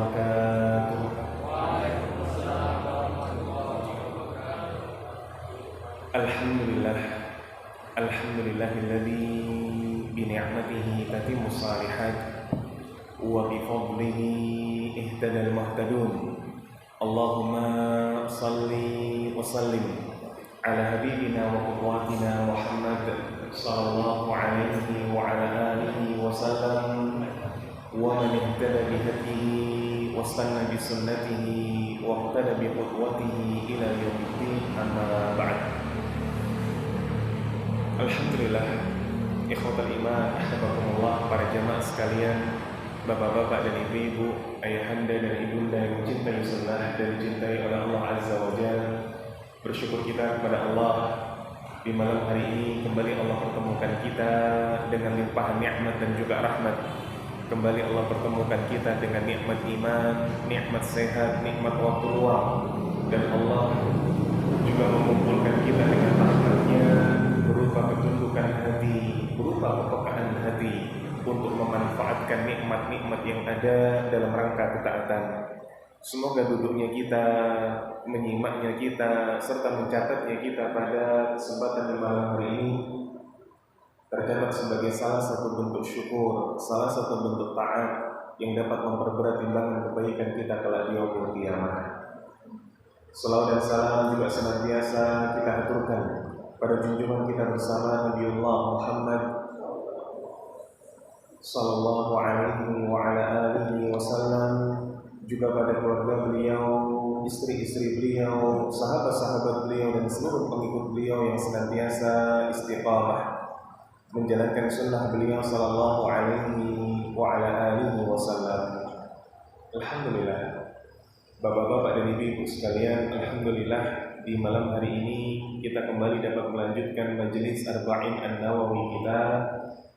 wabarakatuh. Alhamdulillah, alhamdulillahilladzi bi ni'matihi tatimmu shalihat wa bi fadlihi ihtadal muhtadun. Allahumma salli wa sallim ala habibina wa qudwatina Muhammad sallallahu alaihi wa ala alihi wa sallam wa man ihtada bi hadihi wa istanna bi sunnatihi wa ihtada bi qudwatihi ila yaumiddin, amma ba'd. Alhamdulillah, ikhwatal iman, ahbakumullah, para jamaah sekalian, bapak-bapak dan ibu-ibu, ayahanda dan ibunda yang mencintai sunnah dan dicintai oleh Allah Azza wa Jalla. Bersyukur kita kepada Allah di malam hari ini kembali Allah pertemukan kita dengan limpahan nikmat dan juga rahmat. Kembali Allah pertemukan kita dengan nikmat iman, nikmat sehat, nikmat waktu luang, dan Allah juga mengumpulkan kita dengan rahmatnya berupa ketundukan hati, berupa kepekaan hati untuk memanfaatkan nikmat-nikmat yang ada dalam rangka ketaatan. Semoga duduknya kita, menyimaknya kita, serta mencatatnya kita pada kesempatan di malam hari ini tercatat sebagai salah satu bentuk syukur, salah satu bentuk taat yang dapat memperberat timbangan kebaikan kita kelak di yaumul qiyamah. Salawat dan salam juga senantiasa kita aturkan pada junjungan kita bersama Nabiullah Muhammad sallallahu alaihi wa ala alihi wasallam, juga pada keluarga beliau, istri-istri beliau, sahabat-sahabat beliau, dan seluruh pengikut beliau yang senantiasa istiqamah menjalankan sunnah beliau sallallahu alaihi wa ala alihi wasallam. Alhamdulillah, bapak-bapak dan ibu-ibu sekalian, alhamdulillah di malam hari ini kita kembali dapat melanjutkan majelis Arba'in An-Nawawi kita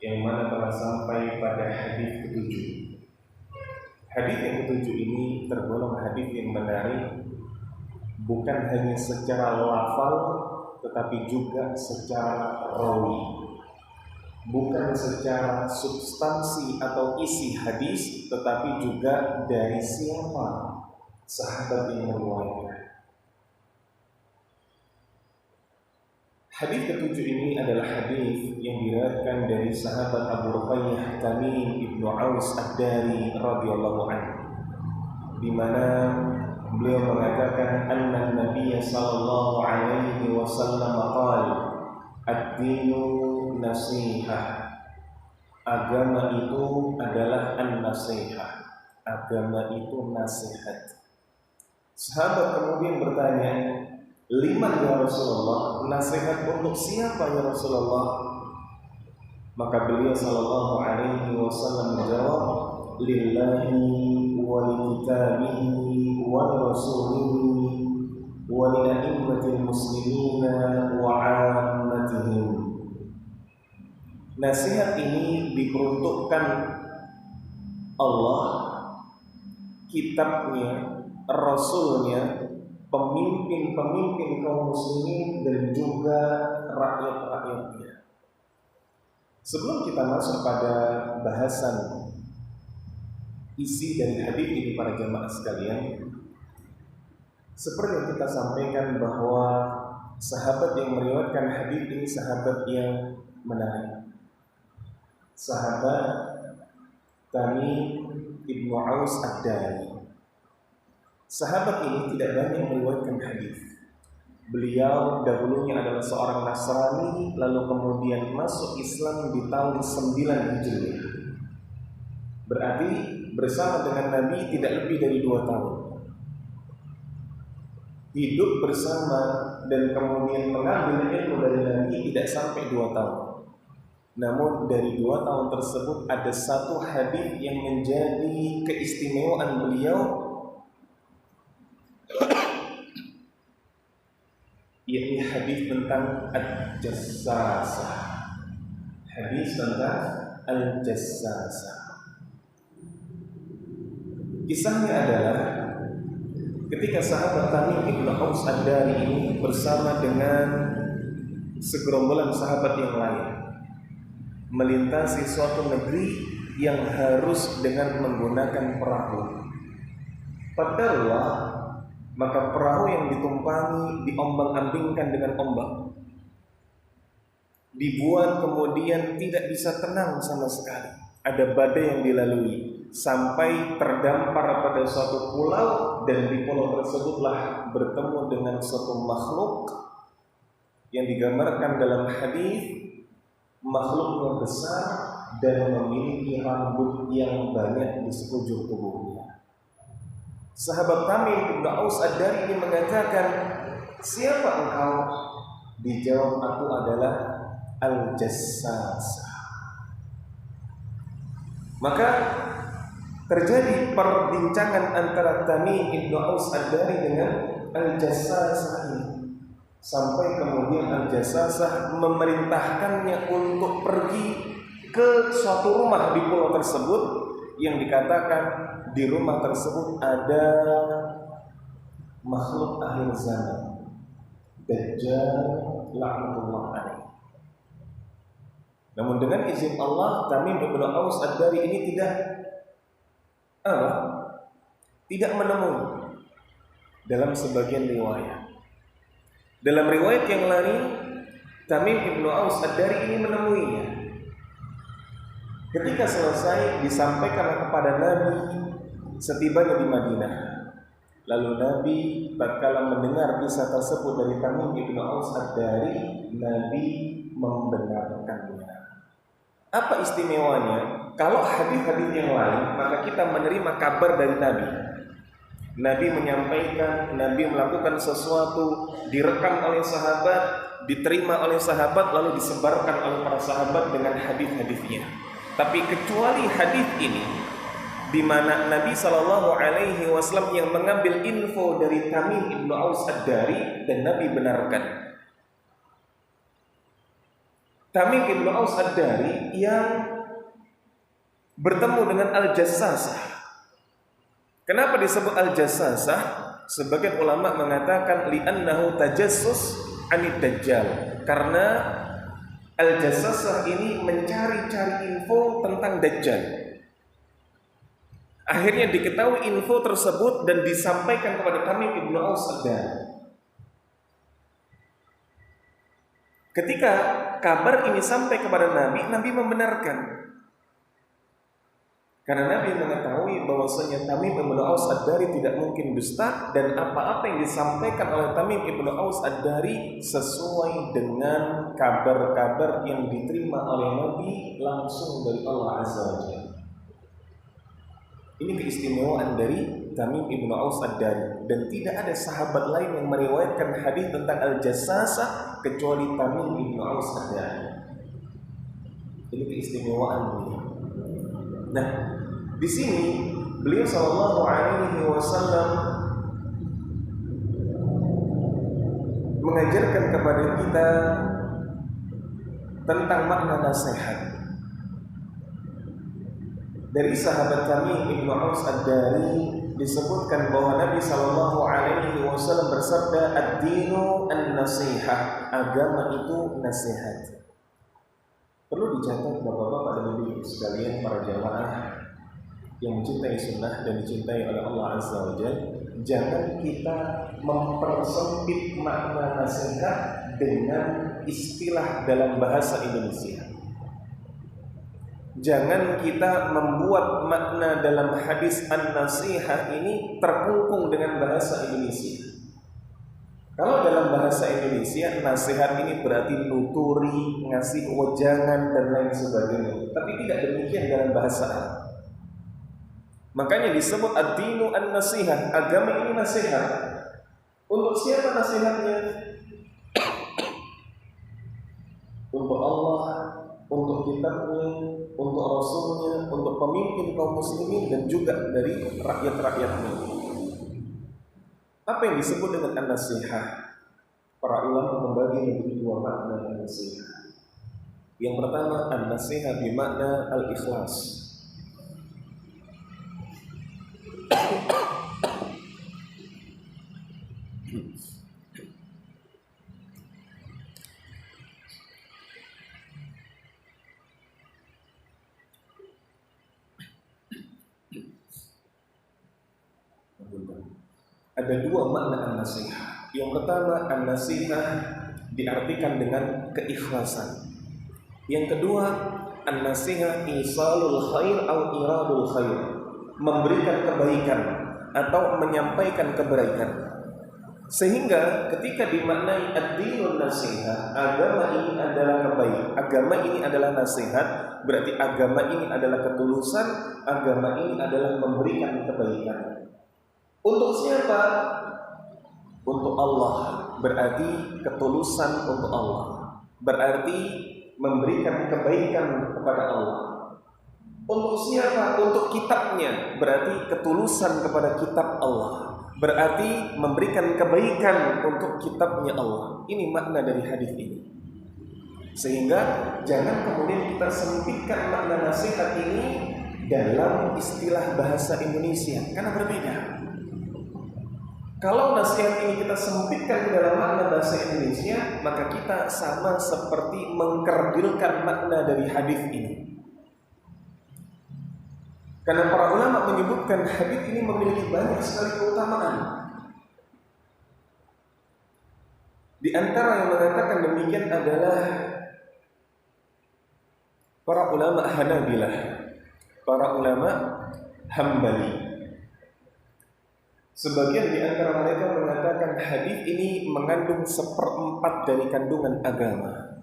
yang mana telah sampai pada hadis ke-7. Hadis yang ke-7 ini tergolong hadis yang menarik, bukan hanya secara lafal tetapi juga secara rawi. Bukan secara substansi atau isi hadis, tetapi juga dari siapa sahabat yang meriwayatkan. Hadis ke-7 ini adalah hadis yang diriwayatkan dari sahabat Abu Ruqayyah Tamim ibnu Aus Ad-Dari radhiyallahu anhu, di mana beliau mengatakan anna Nabiy sallallahu alaihi wasallam qala ad-dinu nasihah. Agama itu adalah an-nasihah. Agama itu nasihat. Sahabat kemudian bertanya, liman ya Rasulullah? Nasihat untuk siapa ya Rasulullah? Maka beliau sallallahu alaihi wasallam menjawab, lillahi wa li kitabihi wa li rasulihi wa li a'immatil muslimina wa 'ammatihim. Nasihat ini diperuntukkan Allah, kitabnya, rasulnya, pemimpin-pemimpin kaum muslimin, dan juga rakyat-rakyatnya. Sebelum kita masuk pada bahasan isi dari hadis ini para jamaah sekalian, seperti yang kita sampaikan bahwa sahabat yang meriwayatkan hadis ini sahabat yang menarik. Sahabat Tamim ibnu Aus Ad-Dari. Sahabat ini tidak banyak meriwayatkan hadis. Beliau dahulunya adalah seorang Nasrani, lalu kemudian masuk Islam di tahun 9 Hijriah. Berarti bersama dengan Nabi tidak lebih dari 2 tahun. Hidup bersama dan kemudian mengambil ilmu dari Nabi tidak sampai 2 tahun. Namun dari 2 tahun tersebut ada satu hadis yang menjadi keistimewaan beliau, yaitu hadis tentang al-jassasah. Hadis tentang al-jassasah. Kisahnya adalah ketika sahabat Tamim ibnu Aus Ad-Dari ini bersama dengan segerombolan sahabat yang lain melintasi suatu negeri yang harus dengan menggunakan perahu. Fadarwa, maka perahu yang ditumpangi diombang-ambingkan dengan ombak, dibuat kemudian tidak bisa tenang sama sekali. Ada badai yang dilalui sampai terdampar pada suatu pulau, dan di pulau tersebutlah bertemu dengan suatu makhluk yang digambarkan dalam hadis makhluk yang besar dan memiliki rambut yang banyak di sekujur tubuhnya. Sahabat Tamim Ibnu Aus Ad-Dari ini mengatakan, siapa engkau? Dijawab, aku adalah Al-Jassasah. Maka terjadi perbincangan antara Tamim Ibnu Aus Ad-Dari dengan Al-Jassasah ini, sampai kemudian Al-Jassasah memerintahkannya untuk pergi ke suatu rumah di pulau tersebut, yang dikatakan di rumah tersebut ada makhluk akhir zaman, Dajjal laknatullah alaih. Namun dengan izin Allah, Tamim Ibnu Aus Ad-Dari ini tidak menemui dalam sebagian riwayat. Dalam riwayat yang lain, Tamim Ibnu Aus Ad-Dari ini menemuinya. Ketika selesai disampaikan kepada Nabi setibanya di Madinah. Lalu Nabi tatkala mendengar kisah tersebut dari Tamim Ibnu Aus Ad-Dari, Nabi membenarkannya. Apa istimewanya? Kalau hadis-hadis yang lain, maka kita menerima kabar dari Nabi. Nabi menyampaikan, Nabi melakukan sesuatu, direkam oleh sahabat, diterima oleh sahabat, lalu disebarkan oleh para sahabat dengan hadis-hadisnya. Tapi kecuali hadis ini, di mana Nabi Shallallahu Alaihi Wasallam yang mengambil info dari Tamim Ibnu Aus Ad-Dari dan Nabi benarkan. Tamim Ibnu Aus Ad-Dari yang bertemu dengan Al-Jassasah. Kenapa disebut Al-Jassasah? Sebagian ulama mengatakan li'annahu tajassus anid Dajjal, karena Al-Jassasah ini mencari-cari info tentang Dajjal. Akhirnya diketahui info tersebut dan disampaikan kepada Tamim Ibnu Aus Ad-Dari. Ketika kabar ini sampai kepada Nabi, Nabi membenarkan. Karena Nabi mengetahui bahwasanya Tamim Ibnu Aus Ad-Dari tidak mungkin dusta, dan apa-apa yang disampaikan oleh Tamim Ibnu Aus Ad-Dari sesuai dengan kabar-kabar yang diterima oleh Nabi langsung dari Allah Azza wa Jalla. Ini keistimewaan dari Tamim Ibnu Aus Ad-Dari, dan tidak ada sahabat lain yang meriwayatkan hadis tentang Al-Jassasah kecuali Tamim Ibnu Aus Ad-Dari. Ini keistimewaan beliau. Nah, di sini beliau Shallallahu Alaihi Wasallam mengajarkan kepada kita tentang makna nasihat. Dari sahabat kami Ibnu Aus Ad-Dari disebutkan bahwa Nabi Shallallahu Alaihi Wasallam bersabda, ad-dinu an-nasihah, agama itu nasihat. Perlu dicatat bapak-bapak dan ibu sekalian, para jamaah yang mencintai sunnah dan dicintai oleh Allah Azza wa Jalla, jangan kita mempersempit makna nasihat dengan istilah dalam bahasa Indonesia. Jangan kita membuat makna dalam hadis an-nasihah ini terkungkung dengan bahasa Indonesia. Kalau dalam bahasa Indonesia, nasihat ini berarti nuturi, ngasih wejangan dan lain sebagainya. Tapi tidak demikian dalam bahasa Arab. Makanya disebut ad-dinu an-nasihah, agama ini nasihat. Untuk siapa nasihatnya? Untuk Allah, untuk kitabnya, untuk Rasulnya, untuk pemimpin kaum muslimin, dan juga dari rakyat-rakyatnya. Apa yang disebut dengan an-nasihah? Para ulama membagi menjadi dua makna an-nasihah. Yang pertama, an-nasihah bermakna al-ikhlas. ada dua makna an-nasihah. Yang pertama, an-nasihah diartikan dengan keikhlasan. Yang kedua, an-nasihah isalul khair atau iradul khair, memberikan kebaikan atau menyampaikan kebaikan. Sehingga ketika dimaknai ad-dinun nasihat, agama ini adalah kebaikan, agama ini adalah nasihat, berarti agama ini adalah ketulusan, agama ini adalah memberikan kebaikan. Untuk siapa? Untuk Allah, berarti ketulusan untuk Allah, berarti memberikan kebaikan kepada Allah. Untuk siapa? Untuk kitabnya, berarti ketulusan kepada kitab Allah, berarti memberikan kebaikan untuk kitabnya Allah. Ini makna dari hadis ini. Sehingga jangan kemudian kita sempitkan makna nasihat ini dalam istilah bahasa Indonesia, karena berbeda. Kalau nasihat ini kita sempitkan ke dalam makna bahasa Indonesia, maka kita sama seperti mengkerdilkan makna dari hadis ini. Karena para ulama menyebutkan hadis ini memiliki banyak sekali keutamaan. Di antara yang mengatakan demikian adalah para ulama Hanabilah, para ulama Hambali. Sebagian di antara mereka mengatakan hadis ini mengandung 1/4 dari kandungan agama.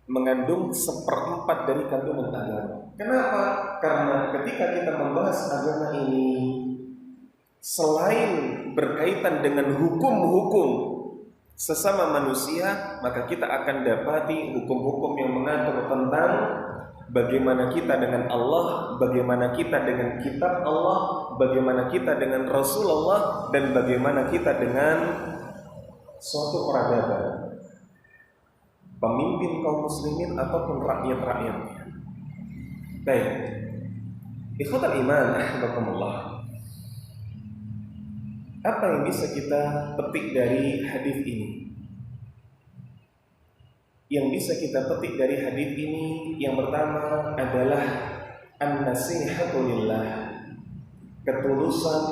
Mengandung 1/4 dari kandungan agama. Kenapa? Karena ketika kita membahas agama ini, selain berkaitan dengan hukum-hukum sesama manusia, maka kita akan dapati hukum-hukum yang mengatur tentang bagaimana kita dengan Allah, bagaimana kita dengan kitab Allah, bagaimana kita dengan Rasulullah, dan bagaimana kita dengan suatu peradaban, pemimpin kaum muslimin ataupun rakyat-rakyatnya. Baik, ikhwatal iman, ahbakumullah. Apa yang bisa kita petik dari hadis ini? Yang bisa kita petik dari hadis ini, yang pertama adalah an-nasihatu lillah, ketulusan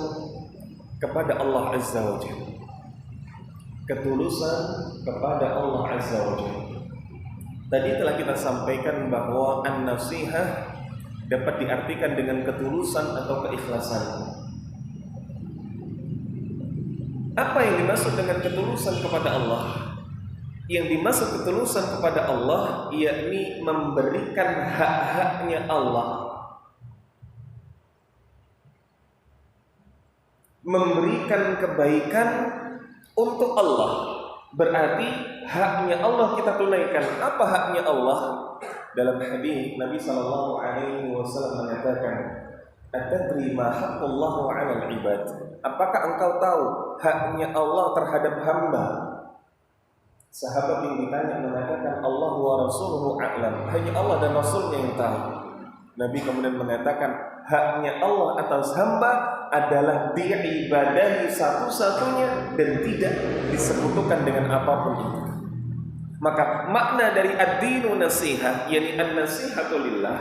kepada Allah Azza wa Jalla. Ketulusan kepada Allah Azza wa Jalla. Tadi telah kita sampaikan bahwa an-nasihah dapat diartikan dengan ketulusan atau keikhlasan. Apa yang dimaksud dengan ketulusan kepada Allah? Yang dimaksud ketulusan kepada Allah yakni memberikan hak-haknya Allah, memberikan kebaikan untuk Allah. Berarti haknya Allah kita tunaikan. Apa haknya Allah? Dalam hadis Nabi sallallahu alaihi wasallam mengatakan, "Atadri ma haqqullahu 'alal 'ibad?" Apakah engkau tahu haknya Allah terhadap hamba? Sahabat yang ditanya mengatakan, "Allah wa rasuluhu a'lam." Hanya Allah dan Rasulnya yang tahu. Nabi kemudian mengatakan, haknya Allah atas hamba adalah diibadahi satu-satunya dan tidak disekutukan dengan apapun itu. Maka makna dari ad-dinu nasihat, yakni an-nasihatu lillah,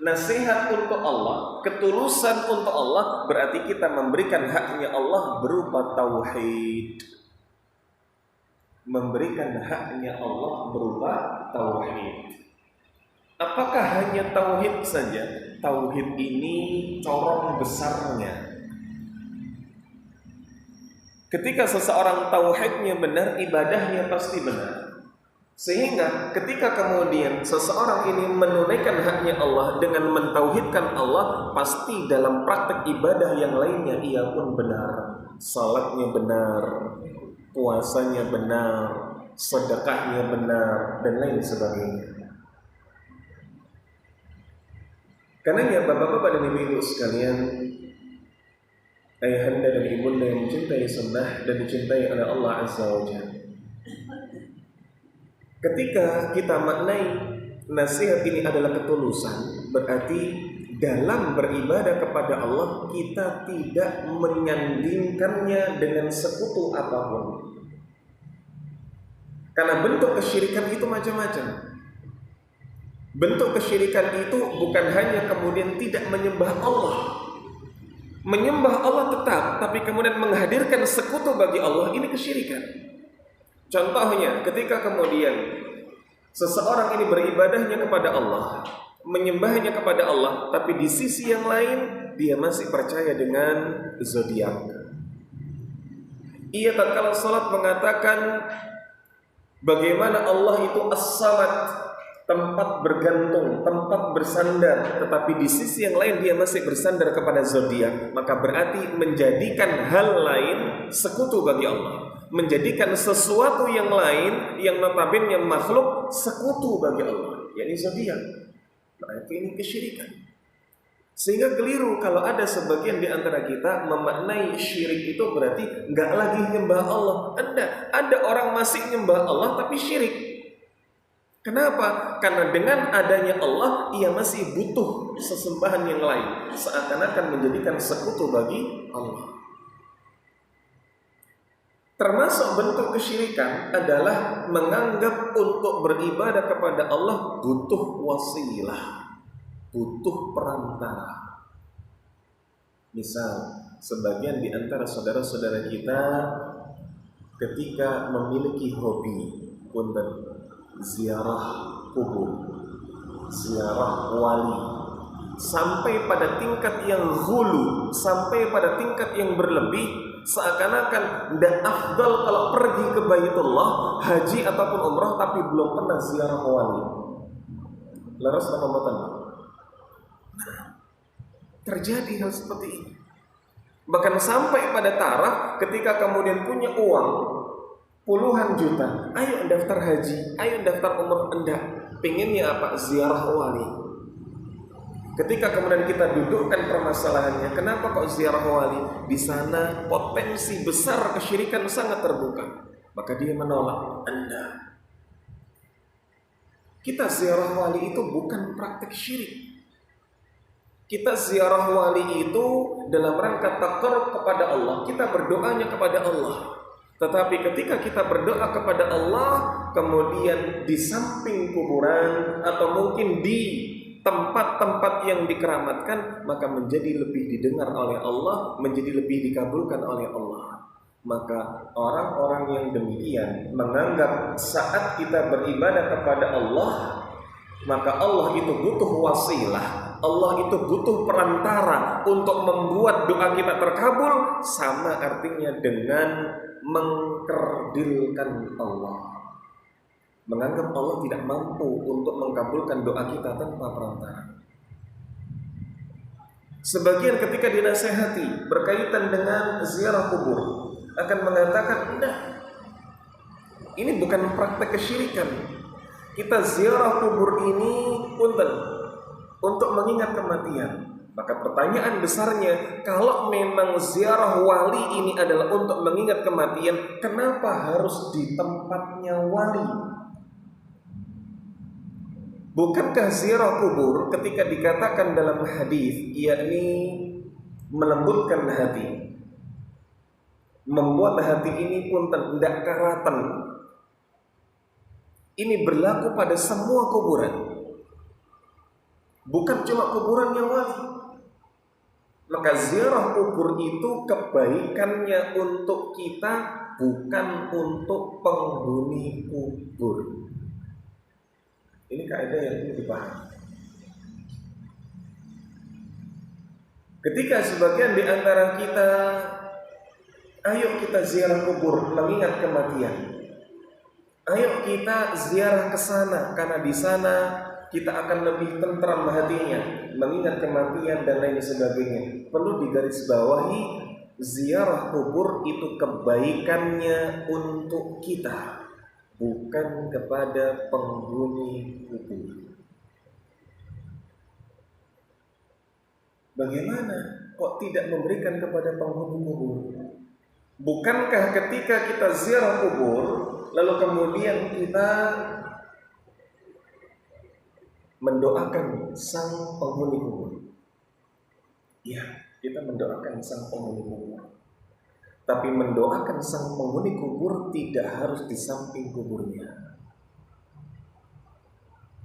nasihat untuk Allah, ketulusan untuk Allah, berarti kita memberikan haknya Allah berupa tauhid. Memberikan haknya Allah berupa tauhid. Apakah hanya tauhid saja? Tauhid ini corong besarnya. Ketika seseorang tauhidnya benar, ibadahnya pasti benar. Sehingga ketika kemudian seseorang ini menunaikan haknya Allah dengan mentauhidkan Allah, pasti dalam praktek ibadah yang lainnya ia pun benar. Salatnya benar, puasanya benar, sedekahnya benar, dan lain sebagainya. Karenanya bapak-bapak dan ibu-ibu sekalian, ayahanda dan ibunda yang mencintai sunnah dan dicintai oleh Allah Azza wa Jalla, ketika kita maknai nasihat ini adalah ketulusan, berarti dalam beribadah kepada Allah kita tidak menyandingkannya dengan sekutu apapun. Karena bentuk kesyirikan itu macam-macam. Bentuk kesyirikan itu bukan hanya kemudian tidak menyembah Allah, Menyembah Allah tetap, tapi kemudian menghadirkan sekutu bagi Allah, ini kesyirikan. Contohnya, ketika kemudian seseorang ini beribadahnya kepada Allah, menyembahnya kepada Allah, tapi di sisi yang lain dia masih percaya dengan zodiak. Ia tatkala salat mengatakan bagaimana Allah itu as-samad, tempat bergantung, tempat bersandar, tetapi di sisi yang lain dia masih bersandar kepada zodiak, maka berarti menjadikan hal lain sekutu bagi Allah, menjadikan sesuatu yang lain yang notabene makhluk sekutu bagi Allah, yakni zodiak. Berarti ini kesyirikan. Sehingga keliru kalau ada sebagian di antara kita memaknai syirik itu berarti nggak lagi nyembah Allah. Ada orang masih nyembah Allah tapi syirik. Kenapa? Karena dengan adanya Allah, ia masih butuh sesembahan yang lain, seakan-akan menjadikan sekutu bagi Allah. Termasuk bentuk kesyirikan adalah menganggap untuk beribadah kepada Allah butuh wasilah, butuh perantara. Misal, sebagian di antara saudara-saudara kita ketika memiliki hobi punten ziarah kubur, ziarah wali, sampai pada tingkat yang hulu, sampai pada tingkat yang berlebih, seakan-akan tidak afdal kalau pergi ke Baitullah, haji ataupun umrah tapi belum pernah ziarah wali. Laras apa mboten? Terjadi hal seperti ini. Bahkan sampai pada taraf ketika kemudian punya uang puluhan juta, ayo daftar haji, ayo daftar umrah, enggak, pengennya apa? Ziarah wali. Ketika kemudian kita dudukkan permasalahannya, kenapa kok ziarah wali? Di sana potensi besar kesyirikan sangat terbuka. Maka dia menolak. Enggak. Kita ziarah wali itu bukan praktek syirik. Kita ziarah wali itu dalam rangka taqarrub kepada Allah. Kita berdoanya kepada Allah. Tetapi ketika kita berdoa kepada Allah, kemudian di samping kuburan atau mungkin di tempat-tempat yang dikeramatkan, maka menjadi lebih didengar oleh Allah, menjadi lebih dikabulkan oleh Allah. Maka orang-orang yang demikian menganggap saat kita beribadah kepada Allah, maka Allah itu butuh wasilah, Allah itu butuh perantara untuk membuat doa kita terkabul, sama artinya dengan mengkerdilkan Allah, menganggap Allah tidak mampu untuk mengkabulkan doa kita tanpa perantara. Sebagian ketika dinasehati berkaitan dengan ziarah kubur akan mengatakan, enggak, ini bukan praktek kesyirikan. Kita ziarah kubur ini punten untuk mengingat kematian. Maka pertanyaan besarnya, kalau memang ziarah wali ini adalah untuk mengingat kematian, kenapa harus di tempatnya wali? Bukankah ziarah kubur ketika dikatakan dalam hadis, yakni melembutkan hati, membuat hati ini pun tidak karatan, ini berlaku pada semua kuburan, bukan cuma kuburan yang wali. Maka ziarah kubur itu kebaikannya untuk kita, bukan untuk penghuni kubur. Ini kaidah yang perlu dipahami. Ketika sebagian di antara kita, ayo kita ziarah kubur mengingat kematian, ayo kita ziarah ke sana karena di sana kita akan lebih tentram hatinya, mengingat kematian dan lain sebagainya. Perlu digarisbawahi, ziarah kubur itu kebaikannya untuk kita, bukan kepada penghuni kubur. Bagaimana kok tidak memberikan kepada penghuni kubur? Bukankah ketika kita ziarah kubur, lalu kemudian kita mendoakan sang penghuni kubur? Ya, kita mendoakan sang penghuni kubur. Tapi mendoakan sang penghuni kubur tidak harus di samping kuburnya.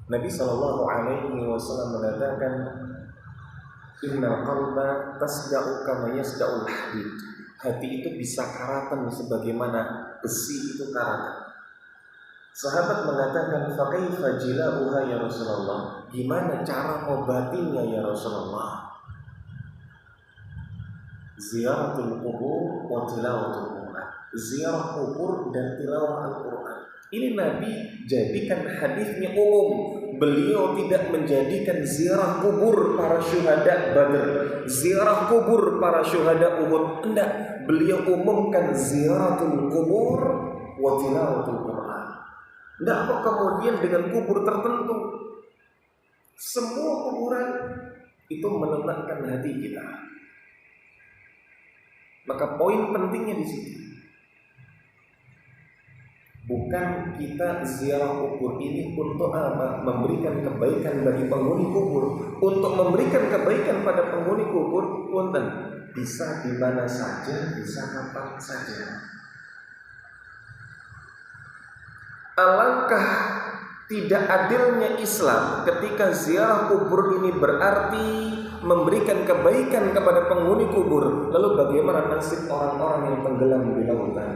Nabi SAW mengatakan, Innal qalba tasda'u kama yasda'ul hadid. Hati itu bisa karatan sebagaimana besi itu karatan. Sahabat mengatakan, fa kaifa jila'uha ya Rasulullah? Gimana cara ngobatinya ya Rasulullah? Ziyaratul qubur wa tilawatul Quran. Ziarah kubur dan tilawah Al-Quran. Ini Nabi jadikan hadisnya umum. Beliau tidak menjadikan ziarah kubur para syuhada Badr, ziarah kubur para syuhada Uhud. Tidak, beliau umumkan ziaratul kubur wa tilawatul Quran. Tidak kok kemudian dengan kubur tertentu. Semua kuburan itu menenangkan hati kita. Maka poin pentingnya di sini, bukan kita ziarah kubur ini untuk apa? Memberikan kebaikan bagi penghuni kubur. Untuk memberikan kebaikan pada penghuni kubur, punten, bisa di mana saja, bisa kapan saja. Alangkah tidak adilnya Islam ketika ziarah kubur ini berarti memberikan kebaikan kepada penghuni kubur. Lalu bagaimana nasib orang-orang yang tenggelam di lautan?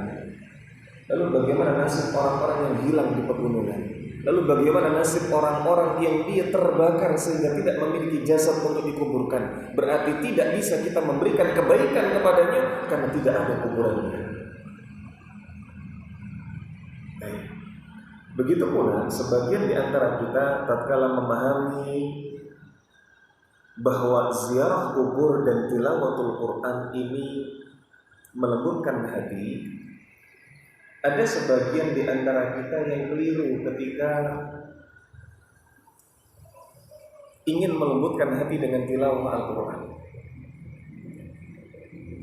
Lalu bagaimana nasib orang-orang yang hilang di pegunungan? Lalu bagaimana nasib orang-orang yang dia terbakar sehingga tidak memiliki jasad untuk dikuburkan? Berarti tidak bisa kita memberikan kebaikan kepadanya karena tidak ada kuburannya. Begitu pula sebagian di antara kita tatkala memahami bahwa ziarah kubur dan tilawatul Quran ini melembutkan hati, ada sebagian di antara kita yang keliru ketika ingin melembutkan hati dengan tilawah Al-Quran.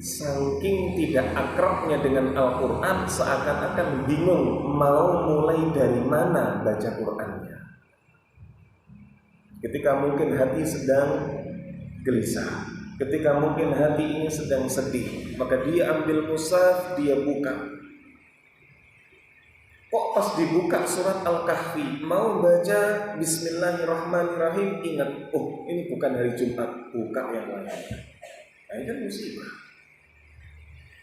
Saking tidak akrabnya dengan Al-Quran, seakan-akan bingung mau mulai dari mana baca Qurannya. Ketika mungkin hati sedang gelisah, ketika mungkin hati ini sedang sedih, maka dia ambil mushaf, dia buka. Kok pas dibuka surat Al-Kahfi, mau baca Bismillahirrahmanirrahim, ingat, oh ini bukan hari Jumat, buka yang lain. Nah, ini kan musibah.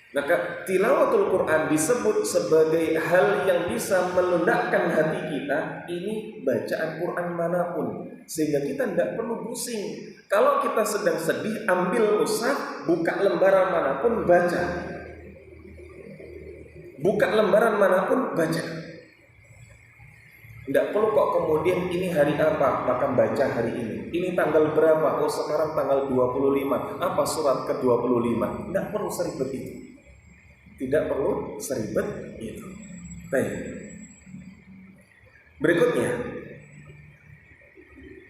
Maka tilawatul Quran disebut sebagai hal yang bisa melunakkan hati kita. Ini bacaan Quran manapun, sehingga kita tidak perlu pusing. Kalau kita sedang sedih, ambil mushaf, buka lembaran manapun, baca. Buka lembaran manapun, baca. Tidak perlu kok kemudian ini hari apa, maka baca hari ini. Ini tanggal berapa? Oh sekarang tanggal 25. Apa surat ke-25? Tidak perlu seribet itu. Tidak perlu seribet itu. Baik. Berikutnya,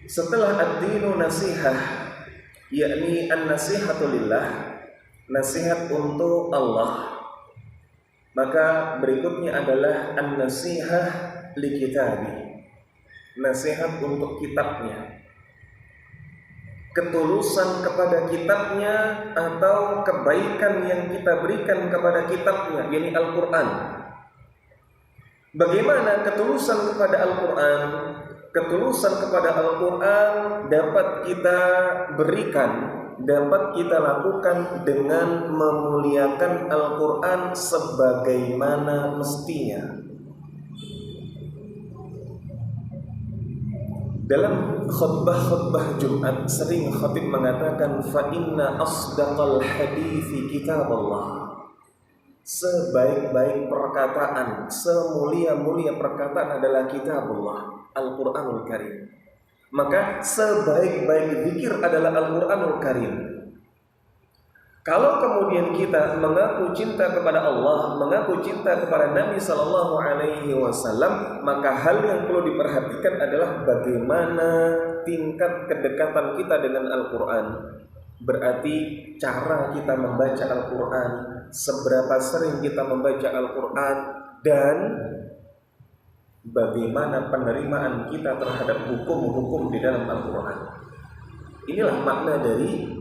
setelah ad-dinu nasihah, yakni an-nasihatu lillah, nasihat untuk Allah, maka berikutnya adalah an-nasihah li kitabi, nasihat untuk kitabnya, ketulusan kepada kitabnya atau kebaikan yang kita berikan kepada kitabnya, yakni Al-Quran. Bagaimana ketulusan kepada Al-Quran? Ketulusan kepada Al-Quran dapat kita berikan, dapat kita lakukan dengan memuliakan Al-Quran sebagaimana mestinya. Dalam khutbah-khutbah Jumat sering khatib mengatakan fa inna asdaqal hadithi kitabullah. Sebaik-baik perkataan, semulia-mulia perkataan adalah kitabullah, Al-Qur'anul Karim. Maka sebaik-baik zikir adalah Al-Qur'anul Karim. Kalau kemudian kita mengaku cinta kepada Allah, mengaku cinta kepada Nabi Sallallahu Alaihi Wasallam, maka hal yang perlu diperhatikan adalah bagaimana tingkat kedekatan kita dengan Al-Quran. Berarti cara kita membaca Al-Quran, seberapa sering kita membaca Al-Quran, dan bagaimana penerimaan kita terhadap hukum-hukum di dalam Al-Quran. Inilah makna dari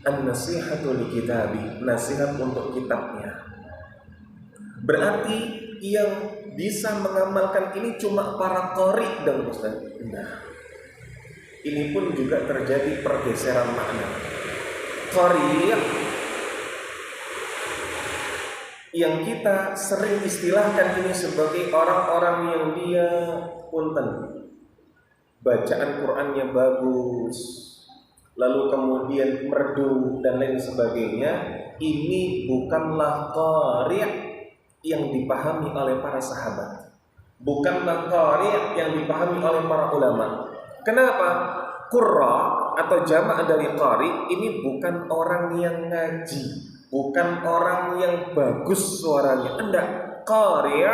an-nasihatu li kitabi, nasihat untuk kitabnya. Berarti yang bisa mengamalkan ini cuma para qari dan ustaz. Nah, ini pun juga terjadi pergeseran makna. Qari' yang kita sering istilahkan ini sebagai orang-orang yang dia punten, bacaan Qur'annya bagus, lalu kemudian merdu dan lain sebagainya, ini bukanlah qari' yang dipahami oleh para sahabat, bukanlah qari' yang dipahami oleh para ulama. Kenapa? Qurra atau jamak dari qari ini bukan orang yang ngaji, bukan orang yang bagus suaranya. Enggak, qari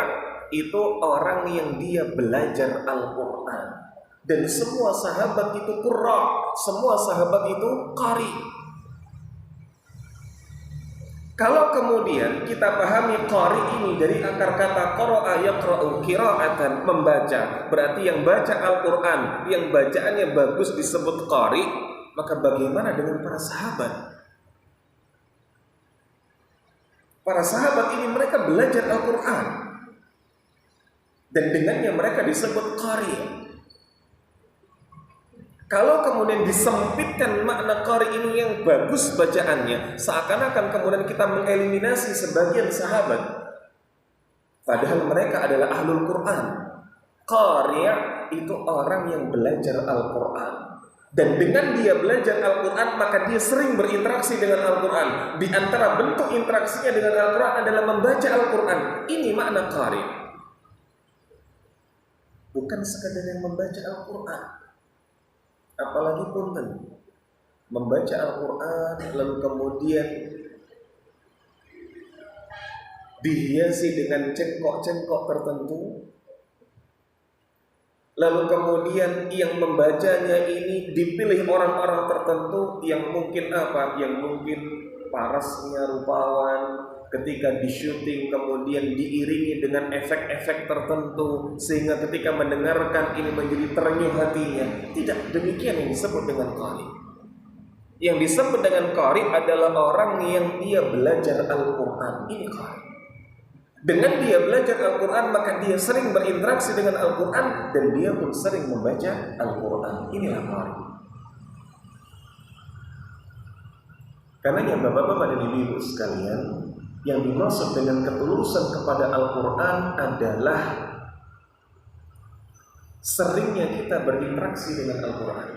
itu orang yang dia belajar Al-Qur'an. Dan semua sahabat itu qurra, semua sahabat itu qari. Kalau kemudian kita pahami qari ini dari akar kata qara'a yaqra'u qira'atan, membaca, berarti yang baca Al-Qur'an, yang bacaannya bagus disebut qari, maka bagaimana dengan para sahabat? Para sahabat ini mereka belajar Al-Qur'an dan dengannya mereka disebut qari. Kalau kemudian disempitkan makna qari ini yang bagus bacaannya, seakan-akan kemudian kita mengeliminasi sebagian sahabat, padahal mereka adalah ahlul Quran. Qari itu orang yang belajar Al-Quran, dan dengan dia belajar Al-Quran maka dia sering berinteraksi dengan Al-Quran. Di antara bentuk interaksinya dengan Al-Quran adalah membaca Al-Quran. Ini makna qari, bukan sekadar yang membaca Al-Quran. Apalagi punten membaca Al-Quran lalu kemudian dihiasi dengan cengkok-cengkok tertentu, lalu kemudian yang membacanya ini dipilih orang-orang tertentu yang mungkin apa? Yang mungkin parasnya rupawan, ketika di-syuting kemudian diiringi dengan efek-efek tertentu sehingga ketika mendengarkan ini menjadi terenyuh hatinya. Tidak demikian yang disebut dengan qari. Yang disebut dengan qari adalah orang yang dia belajar Al-Quran. Ini qari. Dengan dia belajar Al-Quran maka dia sering berinteraksi dengan Al-Quran dan dia pun sering membaca Al-Quran. Inilah qari. Karenanya bapak-bapak dan ibu-ibu sekalian, yang dimaksud dengan ketulusan kepada Al-Quran adalah seringnya kita berinteraksi dengan Al-Quran,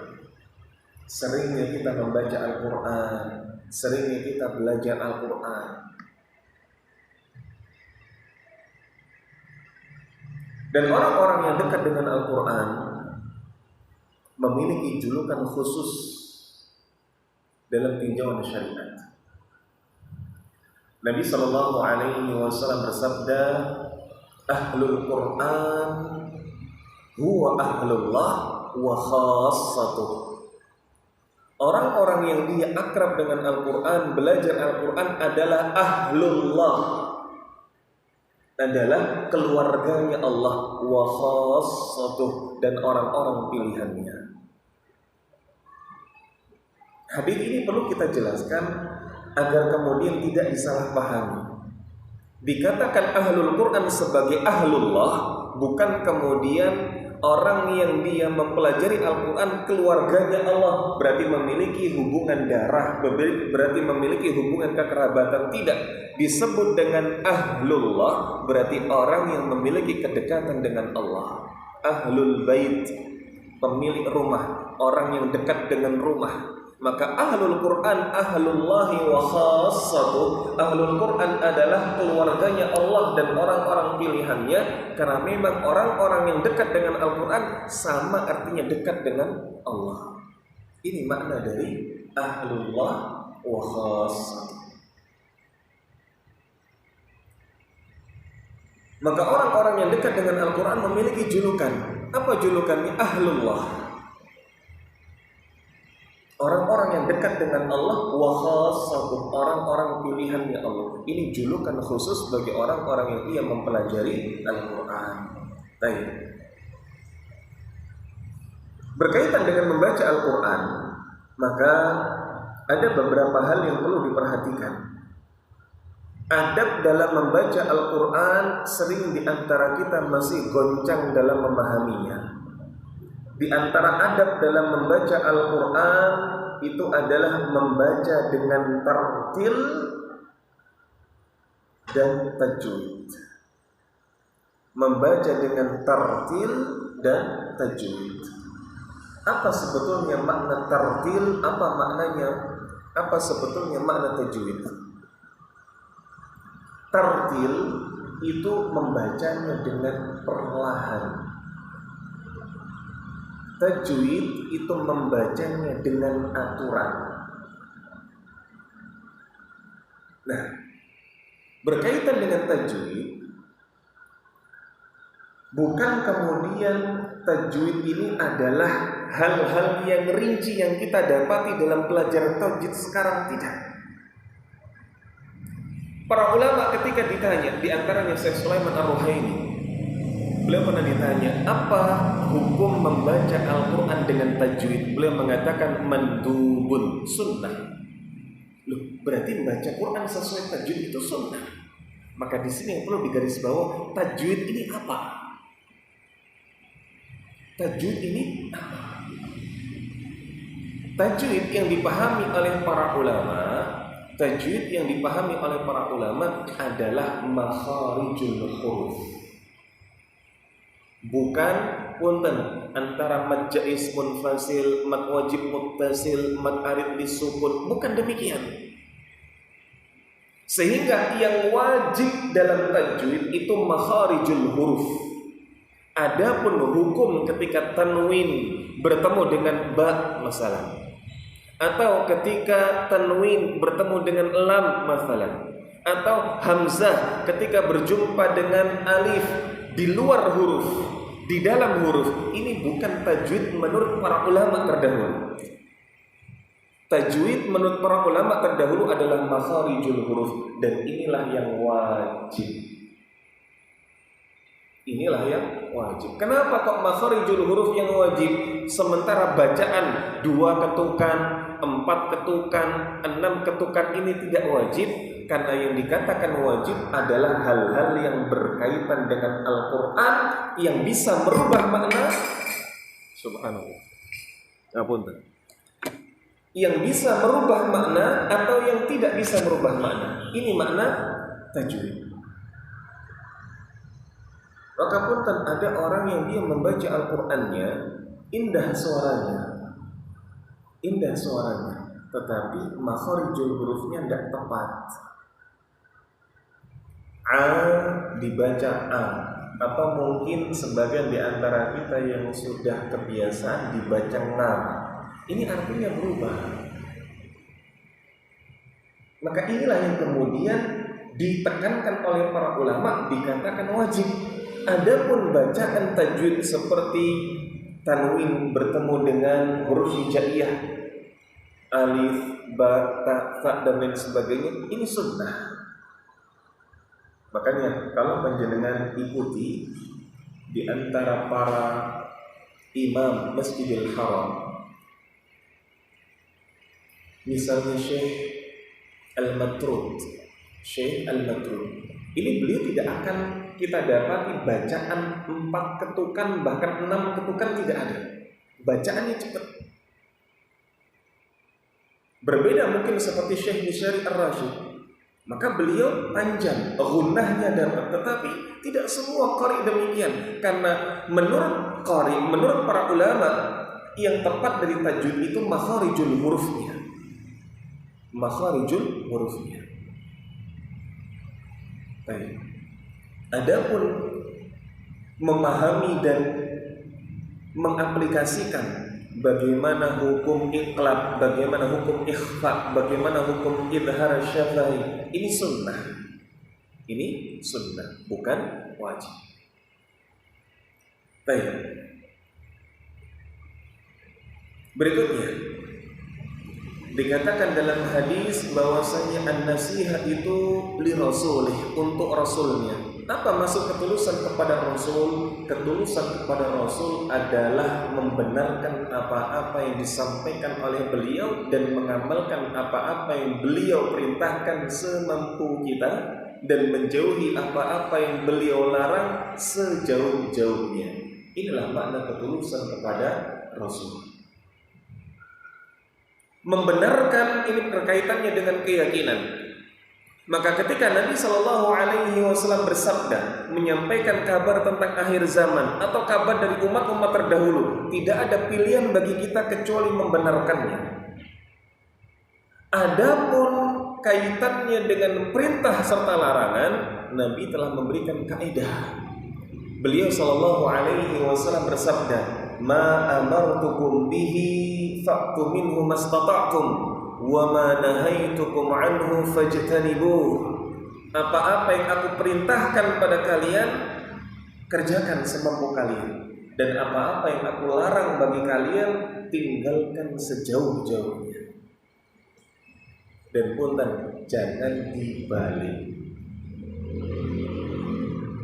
seringnya kita membaca Al-Quran, seringnya kita belajar Al-Quran. Dan orang-orang yang dekat dengan Al-Quran memiliki julukan khusus dalam tinjauan syariat. Nabi sallallahu alaihi wasallam bersabda, "Ahlul Quran huwa ahlullah wa khassatuh." Orang-orang yang dia akrab dengan Al-Quran, belajar Al-Quran adalah ahlullah, adalah keluarganya Allah, wa khassatuh, dan orang-orang pilihannya. Hadis ini perlu kita jelaskan agar kemudian tidak disalahpahami. Dikatakan ahlul Quran sebagai ahlullah, bukan kemudian orang yang dia mempelajari Al-Quran keluarganya Allah, berarti memiliki hubungan darah, berarti memiliki hubungan kekerabatan. Tidak. Disebut dengan ahlullah berarti orang yang memiliki kedekatan dengan Allah. Ahlul bait, pemilik rumah, orang yang dekat dengan rumah. Maka ahlul Quran ahlullahi wa khassatuh. Ahlul Quran adalah keluarganya Allah dan orang-orang pilihannya, karena memang orang-orang yang dekat dengan Al-Quran sama artinya dekat dengan Allah. Ini makna dari ahlullah wa khassatuh. Maka orang-orang yang dekat dengan Al-Quran memiliki julukan. Apa julukannya? Ahlullah, orang-orang yang dekat dengan Allah, wa khassatuh, orang-orang pilihannya Allah. Ini julukan khusus bagi orang-orang yang ia mempelajari Al-Quran. Baik. Berkaitan dengan membaca Al-Quran, maka ada beberapa hal yang perlu diperhatikan. Adab dalam membaca Al-Quran sering diantara kita masih goncang dalam memahaminya. Di antara adab dalam membaca Al-Quran itu adalah membaca dengan tartil dan tajwid. Membaca dengan tartil dan tajwid. Apa sebetulnya makna tartil? Apa maknanya? Apa sebetulnya makna tajwid? Tartil itu membacanya dengan perlahan. Tajwid itu membacanya dengan aturan. Nah, berkaitan dengan tajwid, bukan kemudian tajwid ini adalah hal-hal yang rinci yang kita dapati dalam pelajaran tajwid sekarang, tidak. Para ulama ketika ditanya, di antaranya Syekh Sulaiman Ar-Ruhaini, beliau pernah ditanya, apa hukum membaca Al-Quran dengan tajwid? Beliau mengatakan mandubun, sunnah. Loh, berarti membaca Quran sesuai tajwid itu sunnah. Maka di sini yang perlu digarisbawahi, tajwid ini apa? Tajwid ini apa? Tajwid yang dipahami oleh para ulama, tajwid yang dipahami oleh para ulama adalah makharijul huruf. Bukan punten antara mad jaiz munfasil, mad wajib muttasil, mad arid disukun, bukan demikian. Sehingga yang wajib dalam tajwid itu makharijul huruf. Adapun hukum ketika tanwin bertemu dengan ba masalah, atau ketika tanwin bertemu dengan lam masalah, atau hamzah ketika berjumpa dengan alif di luar huruf, di dalam huruf, ini bukan tajwid menurut para ulama terdahulu. Tajwid menurut para ulama terdahulu adalah makharijul huruf, dan inilah yang wajib. Inilah yang wajib. Kenapa kok makharijul huruf yang wajib, sementara bacaan 2 ketukan, 4 ketukan, 6 ketukan ini tidak wajib? Karena yang dikatakan wajib adalah hal-hal yang berkaitan dengan Al-Quran yang bisa merubah makna. Subhanallah. Ngapunten. Yang bisa merubah makna atau yang tidak bisa merubah makna. Ini makna tajwid. Maka punten, ada orang yang dia membaca Al-Qur'annya indah suaranya, tetapi makharijul hurufnya tidak tepat. A dibaca A, atau mungkin sebagian di antara kita yang sudah kebiasaan dibaca ngam. Ini artinya berubah. Maka inilah yang kemudian ditekankan oleh para ulama, dikatakan wajib. Adapun bacaan tajwid seperti tanwin bertemu dengan huruf hijaiyah, alif, ba, ta, fa, dan lain sebagainya, ini sunnah. Makanya kalau panjenengan ikuti di antara para imam Masjidil Haram, misalnya Syekh Al-Matrud, ini beliau tidak akan kita dapati bacaan 4 ketukan bahkan 6 ketukan, tidak ada. Bacaannya cepat. Berbeda mungkin seperti Syekh Misyari Ar-Rasyid, maka beliau panjang, gunnahnya dapat, tetapi tidak semua qari demikian. Karena menurut qari, menurut para ulama, yang tepat dari tajwid itu makharijul hurufnya. Makharijul hurufnya. Baik. Adapun memahami dan mengaplikasikan bagaimana hukum iqlab, bagaimana hukum ikhfa, bagaimana hukum idhar syafai, ini sunnah. Ini sunnah, bukan wajib. Baik. Berikutnya dikatakan dalam hadis bahwasanya an-nasiha itu li rasulih, untuk rasulnya. Apa maksud ketulusan kepada Rasul? Ketulusan kepada Rasul adalah membenarkan apa-apa yang disampaikan oleh beliau dan mengamalkan apa-apa yang beliau perintahkan semampu kita, dan menjauhi apa-apa yang beliau larang sejauh-jauhnya. Inilah makna ketulusan kepada Rasul. Membenarkan ini berkaitannya dengan keyakinan. Maka ketika Nabi Shallallahu Alaihi Wasallam bersabda, menyampaikan kabar tentang akhir zaman atau kabar dari umat-umat terdahulu, tidak ada pilihan bagi kita kecuali membenarkannya. Adapun kaitannya dengan perintah serta larangan, Nabi telah memberikan kaidah. Beliau Shallallahu Alaihi Wasallam bersabda, "Ma amartukum bihi fa'tu minhu mastata'tum." Wa ma nahaitukum anhu fajtanibuh. Apa-apa yang aku perintahkan pada kalian, kerjakan semampu kalian, dan apa-apa yang aku larang bagi kalian, tinggalkan sejauh-jauhnya. Dan punten, jangan dibalik.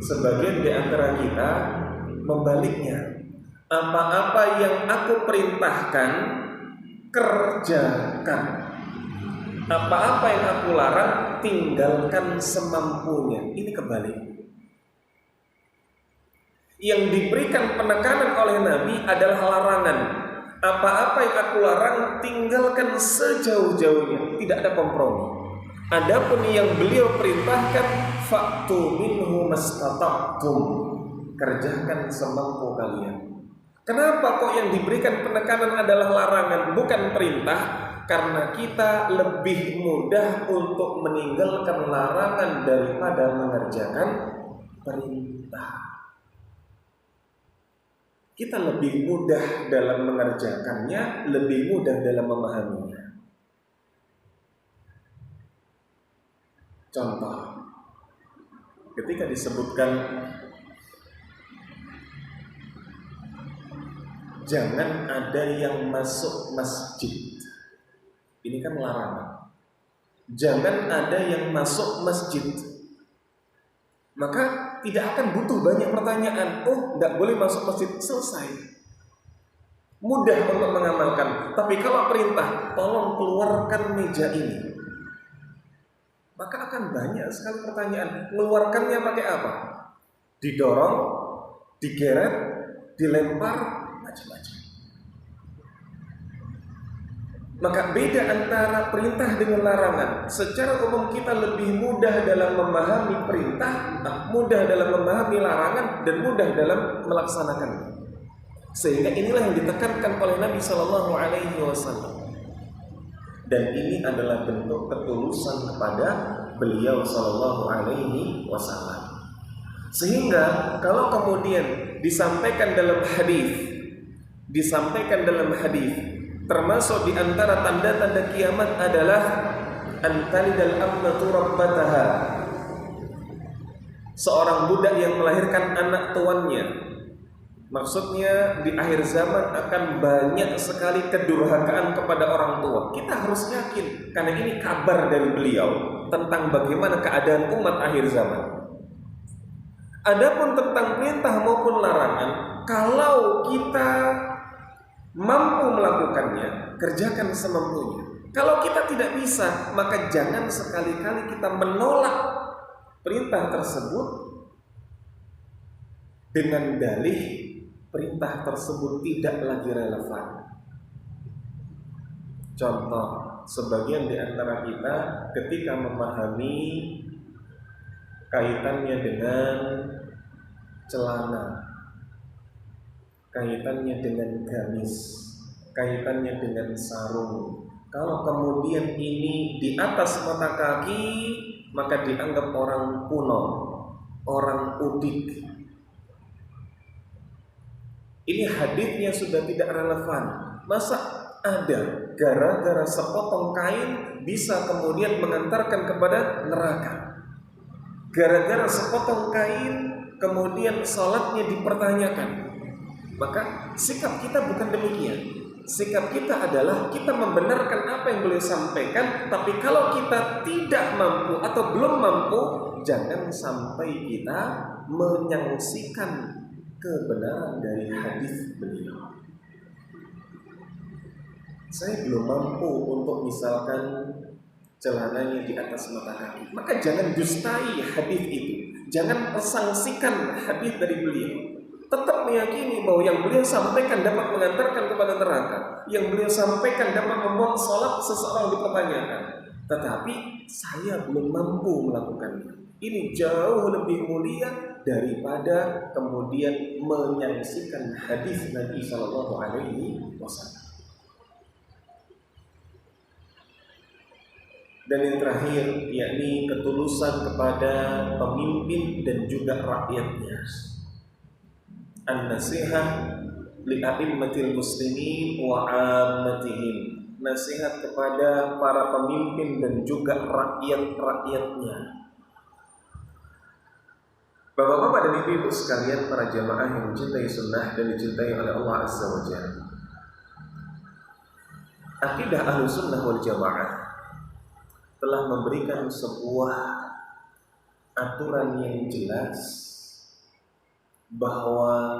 Sebagian di antara kita membaliknya. Apa-apa yang aku perintahkan, kerjakan. Apa-apa yang aku larang, tinggalkan semampunya. Ini kebalik. Yang diberikan penekanan oleh Nabi adalah larangan. Apa-apa yang aku larang, tinggalkan sejauh-jauhnya. Tidak ada kompromi. Adapun yang beliau perintahkan, fa'tu minhu mastata'tum. Kerjakan semampu kalian. Kenapa kok yang diberikan penekanan adalah larangan, bukan perintah? Karena kita lebih mudah untuk meninggalkan larangan daripada mengerjakan perintah. Kita lebih mudah dalam mengerjakannya, lebih mudah dalam memahaminya. Contoh, ketika disebutkan jangan ada yang masuk masjid, ini kan larangan. Jangan ada yang masuk masjid. Maka tidak akan butuh banyak pertanyaan. Oh, nggak boleh masuk masjid, selesai. Mudah untuk mengamalkan. Tapi kalau perintah, tolong keluarkan meja ini, maka akan banyak sekali pertanyaan. Keluarkannya pakai apa? Didorong, digeret, dilempar, macam-macam. Maka beda antara perintah dengan larangan. Secara umum kita lebih mudah dalam memahami perintah, mudah dalam memahami larangan, dan mudah dalam melaksanakannya. Sehingga inilah yang ditekankan oleh Nabi Shallallahu Alaihi Wasallam. Dan ini adalah bentuk ketulusan kepada beliau Shallallahu Alaihi Wasallam. Sehingga kalau kemudian disampaikan dalam hadis, termasuk di antara tanda-tanda kiamat adalah antalidal amnatu rabbataha. Seorang budak yang melahirkan anak tuannya. Maksudnya di akhir zaman akan banyak sekali kedurhakaan kepada orang tua. Kita harus yakin, karena ini kabar dari beliau tentang bagaimana keadaan umat akhir zaman. Adapun tentang perintah maupun larangan, kalau kita mampu melakukannya, kerjakan semampunya. Kalau kita tidak bisa, maka jangan sekali-kali kita menolak perintah tersebut dengan dalih perintah tersebut tidak lagi relevan. Contoh, sebagian di antara kita ketika memahami kaitannya dengan celana, kaitannya dengan gamis, kaitannya dengan sarung. Kalau kemudian ini di atas mata kaki, maka dianggap orang kuno, orang udik. Ini hadisnya sudah tidak relevan. Masa ada gara-gara sepotong kain bisa kemudian mengantarkan kepada neraka? Gara-gara sepotong kain kemudian salatnya dipertanyakan. Maka sikap kita bukan demikian. Sikap kita adalah kita membenarkan apa yang beliau sampaikan. Tapi kalau kita tidak mampu atau belum mampu, jangan sampai kita menyaksikan kebenaran dari hadis beliau. Saya belum mampu untuk misalkan celananya di atas mata kaki, maka jangan dustai hadis itu. Jangan persangsikan hadis dari beliau. tetap meyakini bahwa yang beliau sampaikan dapat mengantarkan kepada neraka, yang beliau sampaikan dapat membuat sholat seseorang dipertanyakan, tetapi saya belum mampu melakukannya. Ini jauh lebih mulia daripada kemudian menyaksikan hadis Nabi Shallallahu Alaihi Wasallam. Dan yang terakhir, yakni ketulusan kepada pemimpin dan juga rakyatnya. An-nasihah li a'immatil muslimin wa 'ammatihim. Nasihat kepada para pemimpin dan juga rakyat-rakyatnya. Bapak-bapak dan ibu-ibu sekalian, para jamaah yang mencintai sunnah dan dicintai oleh Allah Azza wa Jalla. Akidah Ahlussunnah wal Jamaah telah memberikan sebuah aturan yang jelas bahwa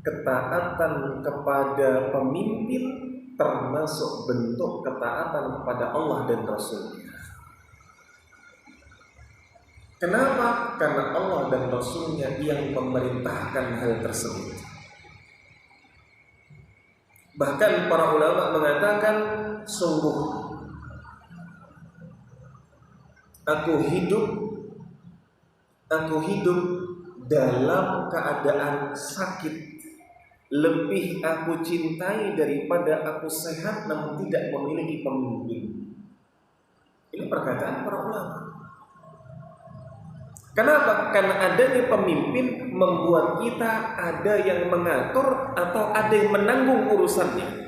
ketaatan kepada pemimpin termasuk bentuk ketaatan kepada Allah dan Rasul-Nya. Kenapa? Karena Allah dan Rasul-Nya yang memerintahkan hal tersebut. Bahkan para ulama mengatakan, sungguh Aku hidup dalam keadaan sakit, lebih aku cintai daripada aku sehat namun tidak memiliki pemimpin. Ini perkataan para ulama. Kenapa? Karena adanya pemimpin membuat kita ada yang mengatur atau ada yang menanggung urusannya.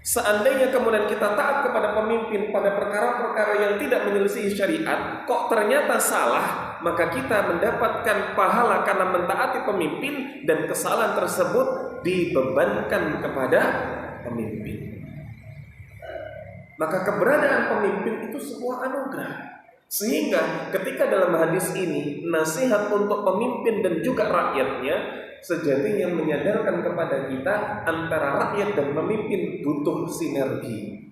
Seandainya kemudian kita taat kepada pemimpin pada perkara-perkara yang tidak menyelesaikan syariat, kok ternyata salah, maka kita mendapatkan pahala karena mentaati pemimpin dan kesalahan tersebut dibebankan kepada pemimpin. Maka keberadaan pemimpin itu sebuah anugerah. Sehingga ketika dalam hadis ini nasihat untuk pemimpin dan juga rakyatnya, sejatinya menyadarkan kepada kita antara rakyat dan pemimpin butuh sinergi.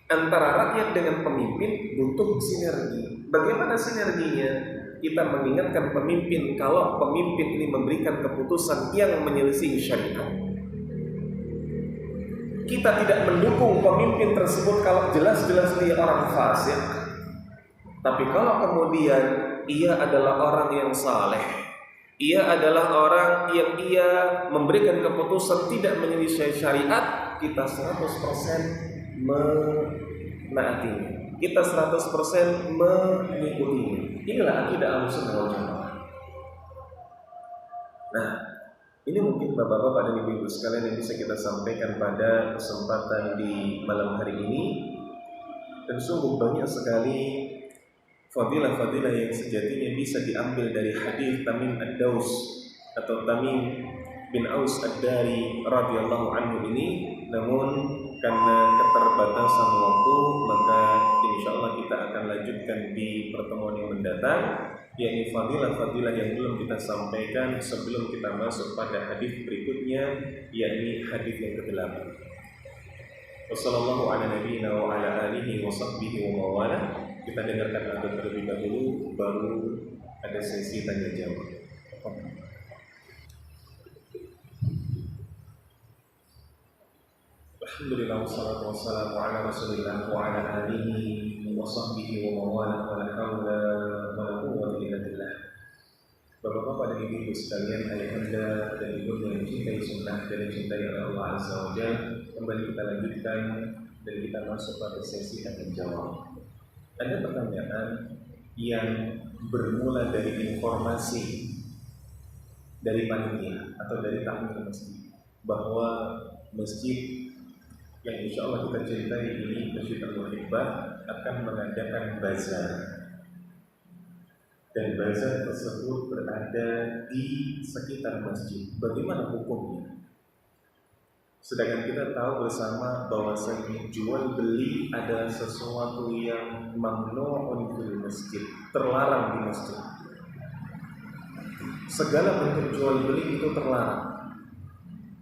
Antara rakyat dengan pemimpin butuh sinergi. Bagaimana sinerginya? Kita mengingatkan pemimpin kalau pemimpin ini memberikan keputusan yang menyelisih syariat. Kita tidak mendukung pemimpin tersebut kalau jelas-jelas dia orang fasik. Tapi kalau kemudian ia adalah orang yang saleh, ia adalah orang yang ia memberikan keputusan tidak menyelisih syariat, kita 100% menaatinya. Kita 100% mengikutinya. Inilah akidah Ahlussunnah wal Jamaah. Nah, ini mungkin bapak-bapak dan ibu-ibu sekalian yang bisa kita sampaikan pada kesempatan di malam hari ini. Dan sungguh banyak sekali fadilah-fadilah yang sejatinya bisa diambil dari hadis Tamim ad-Daus atau Tamim bin Aus ad-Dari radhiyallahu anhu ini. Namun karena keterbatasan waktu, maka insyaallah kita akan lanjutkan di pertemuan yang mendatang, yakni fadilah-fadilah yang belum kita sampaikan sebelum kita masuk pada hadis berikutnya, yakni hadis yang ke-8. Wassallallahu ala nabiyyina wa ala alihi wa sahbihi wa mawala. Kita dengarkan adab terlebih dahulu, baru ada sesi tanya jawab. Alhamdulillah wassalatu wassalamu ala Rasulillah wa ala alihi wa sahbihi wa mawala wa la haula wa la quwwata illa billah. Bapak-bapak dan ibu-ibu sekalian, ayahanda dan ibu yang mencintai sunnah dan mencintai Allah Azza wa Jalla, kembali kita lanjutkan dan kita masuk pada sesi tanya jawab. Ada pertanyaan yang bermula dari informasi dari panitia atau dari takmir masjid bahwa masjid yang insya Allah kita cintai ini, Masjid Al-Muhibbah, akan mengadakan bazar. Dan bazar tersebut berada di sekitar masjid. Bagaimana hukumnya? Sedangkan kita tahu bersama bahwasanya jual beli adalah sesuatu yang mamnu'un fil masjid, terlarang di masjid. Segala bentuk jual beli itu terlarang.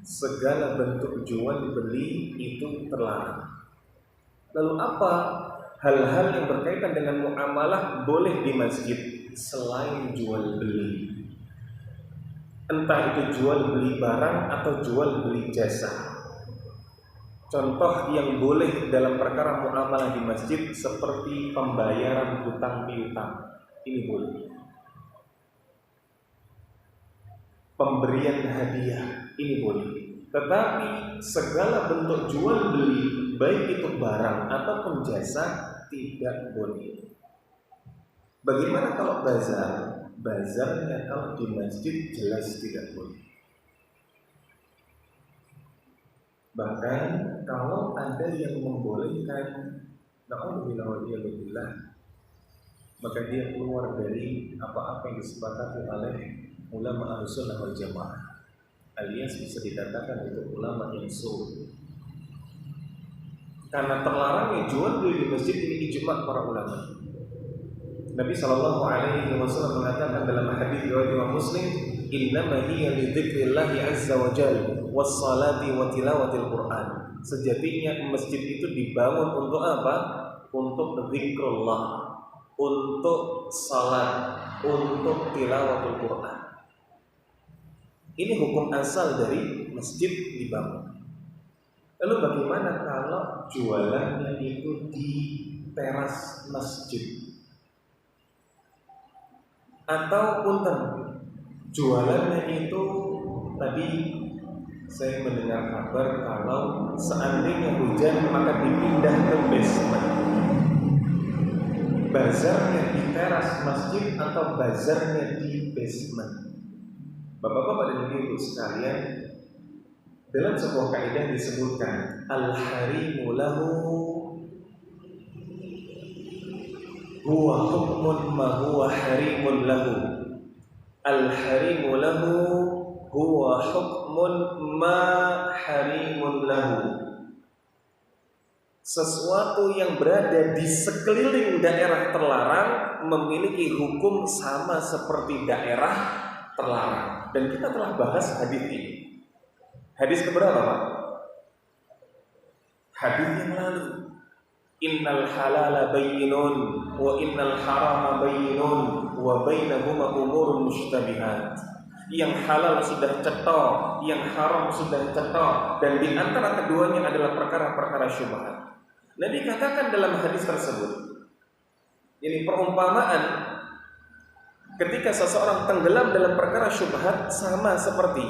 Segala bentuk jual beli itu terlarang. Lalu apa hal-hal yang berkaitan dengan muamalah boleh di masjid selain jual beli? entah itu jual beli barang atau jual beli jasa. Contoh yang boleh dalam perkara muamalah di masjid seperti pembayaran hutang piutang, ini boleh. Pemberian hadiah, ini boleh. Tetapi segala bentuk jual beli, baik itu barang ataupun jasa, tidak boleh. Bagaimana kalau bazar? Bazarnya kalau di masjid jelas tidak boleh. Bahkan kalau ada yang membolehkan, na'udzubillah, maka dia keluar dari apa-apa yang disepakati oleh ulama Ahlussunnah wal Jamaah, alias bisa dikatakan itu ulama yang sul. Karena terlarangnya jual beli di masjid ini ijma' para ulama. Nabi sallallahu alaihi wasallam mengatakan dalam hadis riwayat Imam Muslim, "Innama hiya li dzikrillah azza wa jalla was salati wa tilawatil Qur'an." Sejatinya masjid itu dibangun untuk apa? Untuk zikrullah, untuk salat, untuk tilawatul Qur'an. Ini hukum asal dari masjid dibangun. Lalu bagaimana kalau jualannya itu di teras masjid? Atau punten, jualannya itu tadi saya mendengar kabar kalau seandainya hujan maka dipindah ke basement. Bazarnya di teras masjid atau bazarnya di basement. Bapak-bapak dan ibu sekalian, dalam sebuah kaidah disebutkan al-harimu lahu huwa hukmun ma huwa harimun lahu. Al-harimu lahu huwa hukmun ma harimun lahu. Sesuatu yang berada di sekeliling daerah terlarang memiliki hukum sama seperti daerah terlarang. Dan kita telah bahas hadis ini. Hadis keberapa, Pak? Hadis yang lalu. Innal halala bayyinun wa innal harama bayyinun wa bainahuma umurun mushtabihat. Yang halal sudah cetok, yang haram sudah cetok, dan di antara keduanya adalah perkara-perkara syubhat. Nabi katakan dalam hadis tersebut, ini perumpamaan ketika seseorang tenggelam dalam perkara syubhat sama seperti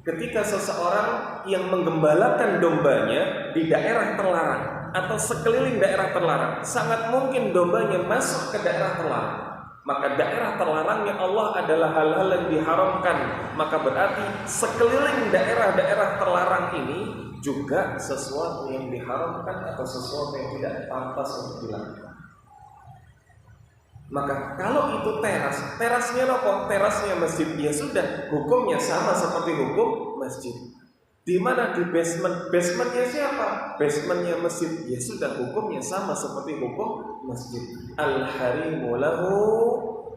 ketika seseorang yang menggembalakan dombanya di daerah terlarang atau sekeliling daerah terlarang, sangat mungkin dombanya masuk ke daerah terlarang. Maka daerah terlarangnya Allah adalah hal-hal yang diharamkan. Maka berarti sekeliling daerah-daerah terlarang ini juga sesuatu yang diharamkan atau sesuatu yang tidak pantas untuk dilakukan. Maka kalau itu terasnya apa? Terasnya masjid, ya sudah, hukumnya sama seperti hukum masjid. Di mana di basement? Basementnya siapa? Basementnya masjid. Ya sudah, hukumnya sama seperti hukum masjid. Al-harimu lahu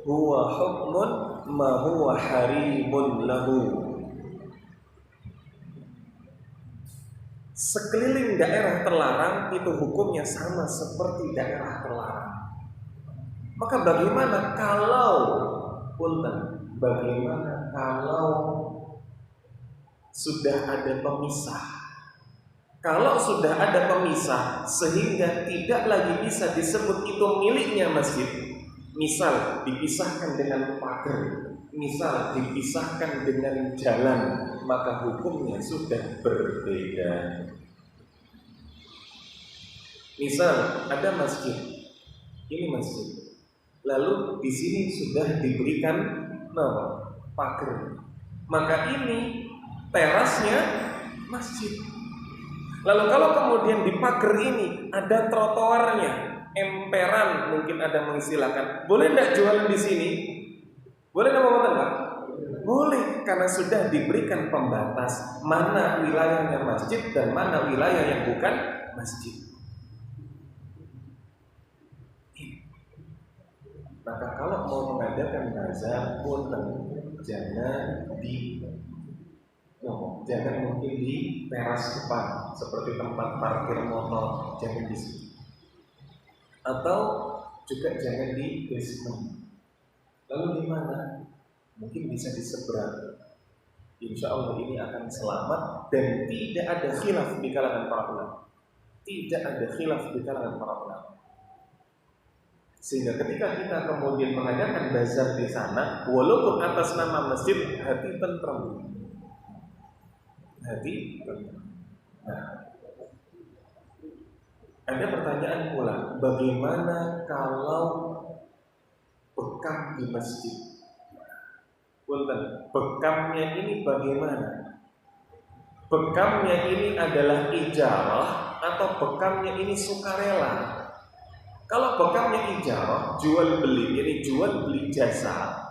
huwa hukmun ma huwa harimun lahu. Sekeliling daerah terlarang itu hukumnya sama seperti daerah terlarang. Maka bagaimana kalau bagaimana kalau sudah ada pemisah? Kalau sudah ada pemisah sehingga tidak lagi bisa disebut itu miliknya masjid, misal dipisahkan dengan pagar, misal dipisahkan dengan jalan, maka hukumnya sudah berbeda. Misal ada masjid, ini masjid, lalu di sini sudah diberikan pagar, maka ini terasnya masjid. Lalu kalau kemudian di pagar ini ada trotoarnya, emperan, mungkin ada mengistilahkan, boleh tidak jualan di sini? Boleh tidak, Pak? Boleh, karena sudah diberikan pembatas mana wilayahnya masjid dan mana wilayah yang bukan masjid. Maka kalau mau mengadakan bazar pun jangan mungkin di teras depan seperti tempat parkir motor, jangan di situ. Atau juga jangan di basement. Lalu di mana? Mungkin bisa di seberang. insya Allah ini akan selamat dan tidak ada khilaf di kalangan para ulama. Tidak ada khilaf di kalangan para ulama. Sehingga ketika kita kemudian mengadakan bazar di sana, walaupun atas nama masjid, hati tenteram. Hati tenteram. Nah, ada pertanyaan pula, bagaimana kalau bekam di masjid? Punten, bekamnya ini bagaimana? Bekamnya ini adalah ijarah atau bekamnya ini sukarela? Kalau bekamnya ijarah, jual beli, ini jual beli jasa,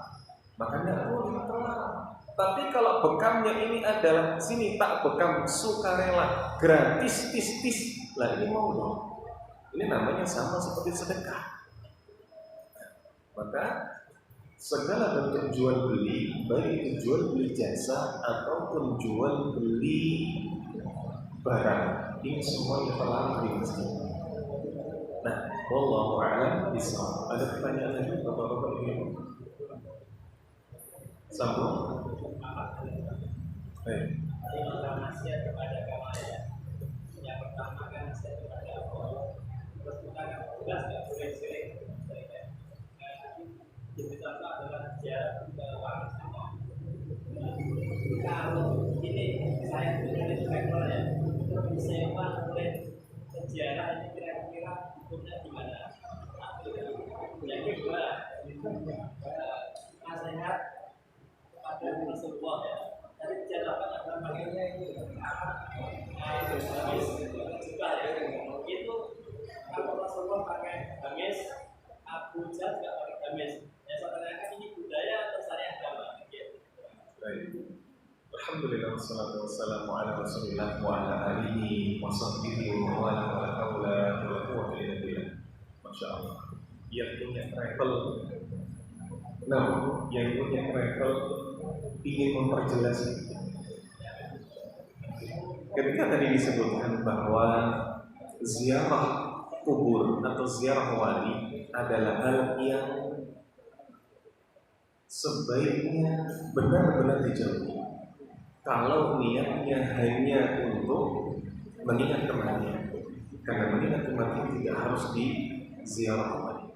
maka tidak boleh terlarang. Tapi kalau bekamnya ini adalah sini tak bekam sukarela, gratis, tis, lah ini mau dong. Ini namanya sama seperti sedekah. Maka segala bentuk jual beli, baik itu jual beli jasa ataupun jual beli barang, ini semuanya terlarang di masjid. Nah, wallahu a'lam bishawab. Ada pertanyaan lagi Bapak-bapak Ibu? Sambung. Baik. Nasihat kepada kawannya. Yang pertama kan nasihat kepada Allah. Terus kita kan jelas nggak boleh sering. Yang pertama adalah jarak ke warga. Kalau ini saya punya travel ya, disewa oleh sejarah ini kira-kira hukumnya gimana? Yang kedua, nasihat kepada Rasulullah ya. Dari jalan adalah makanya itu gamis juga ya. Itu kalau Rasulullah pakai gamis, Abu Jahal juga pakai gamis. Ya sebenarnya ini budaya atau syariat agama? Baik. Alhamdulillah wassalatu wassalamu ala Rasulillah wa ala alihi wa sahbihi wa ala haula wala quwwata illa billah. Masyaallah. Yang punya travel, yang punya travel ingin memperjelas. Ketika tadi disebutkan bahwa ziarah kubur atau ziarah wali adalah hal yang sebaiknya benar-benar dijauhi. Kalau niatnya hanya untuk mengingat kematian, karena mengingat kematian tidak harus di ziarah wali.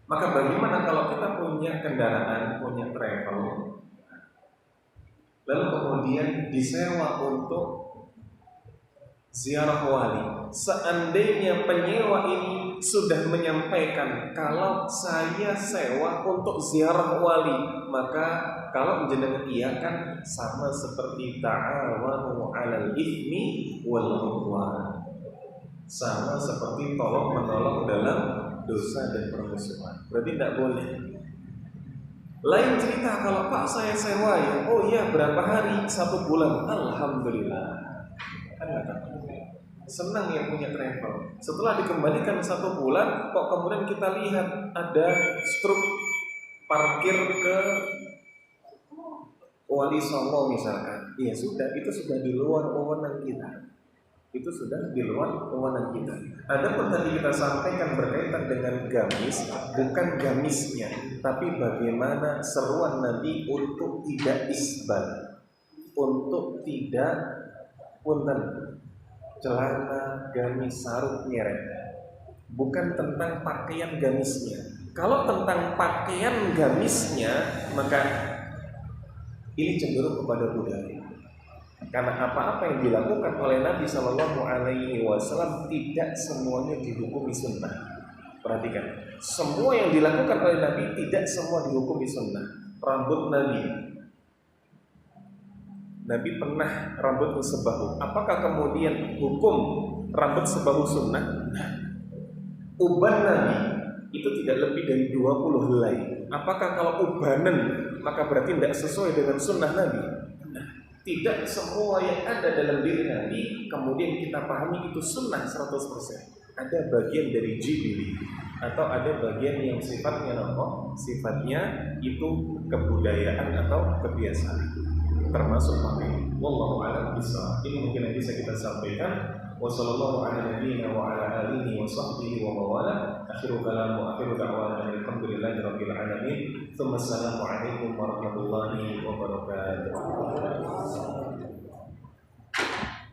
Maka bagaimana kalau kita punya kendaraan, punya travel, lalu kemudian disewa untuk ziarah wali? Seandainya penyewa ini sudah menyampaikan kalau saya sewa untuk ziarah wali, maka kalau menjenengan iakan sama seperti ta'awanu 'alal itsmi wal 'udwan. Sama seperti tolong menolong dalam dosa dan permusuhan. Berarti tidak boleh. Lain cerita kalau Pak saya sewa ya, oh iya berapa hari? 1 bulan. Alhamdulillah. Kan senang yang punya travel. Setelah dikembalikan 1 bulan, kok kemudian kita lihat ada struk parkir ke Wali Songo misalkan. Ya sudah, itu sudah di luar wewenang kita. Itu sudah di luar wewenang kita. Adapun tadi kita sampaikan berkaitan dengan gamis, bukan gamisnya, tapi bagaimana seruan Nabi untuk tidak isbal, untuk tidak punten celana, gamis, sarung nyeret. Bukan tentang pakaian gamisnya. Kalau tentang pakaian gamisnya, maka ini cenderung kepada budaya. Karena apa-apa yang dilakukan oleh Nabi Shallallahu Alaihi Wasallam tidak semuanya dihukumi sunnah. Perhatikan, semua yang dilakukan oleh Nabi tidak semua dihukumi sunnah. Rambut Nabi pernah rambut sebahu. Apakah kemudian hukum rambut sebahu sunnah? Uban Nabi itu tidak lebih dari 20 helai. Apakah kalau ubanan maka berarti tidak sesuai dengan sunnah Nabi? Tidak semua yang ada dalam diri Nabi kemudian kita pahami itu sunnah 100%. Ada bagian dari jibili atau ada bagian yang sifatnya sifatnya itu kebudayaan atau kebiasaan, termasuk pakai. Wallahu a'lam bishawab. Ini mungkin yang bisa kita sampaikan. Wassallallahu ala nabiyyina wa ala alihi wa sahbihi wa mawala. Akhiru kalamu akhiru da'wana alhamdulillahi rabbil rabbil alamin. Assalamualaikum warahmatullahi wabarakatuh.